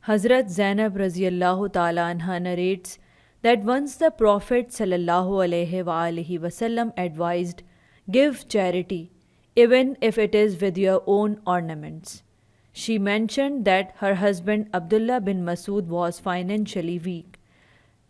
Hazrat Zainab raziyallahu ta'ala anha narrates that once the Prophet ﷺ advised, give charity, even if it is with your own ornaments. She mentioned that her husband Abdullah bin Masud was financially weak.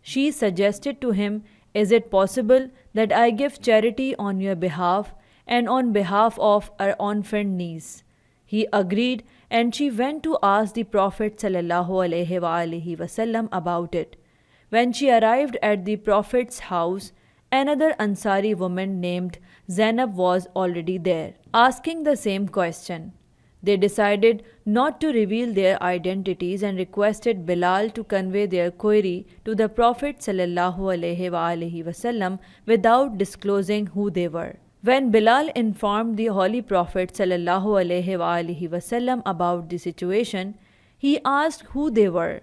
She suggested to him, is it possible that I give charity on your behalf and on behalf of our orphaned niece? He agreed, and she went to ask the Prophet ﷺ about it. When she arrived at the Prophet's house, another Ansari woman named Zainab was already there, asking the same question. They decided not to reveal their identities and requested Bilal to convey their query to the Prophet ﷺ without disclosing who they were. When Bilal informed the Holy Prophet ﷺ about the situation, he asked who they were.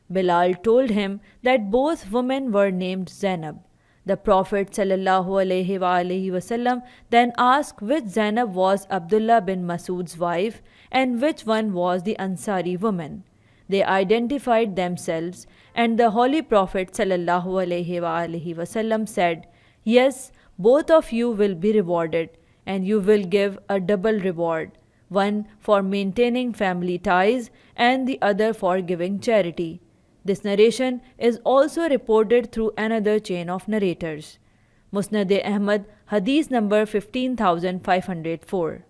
Bilal told him that both women were named Zainab. The Prophet ﷺ then asked which Zainab was Abdullah bin Masud's wife and which one was the Ansari woman. They identified themselves, and the Holy Prophet ﷺ said, yes, both of you will be rewarded, and you will give a double reward, one for maintaining family ties and the other for giving charity. This narration is also reported through another chain of narrators. Musnad Ahmad Hadees number 15504.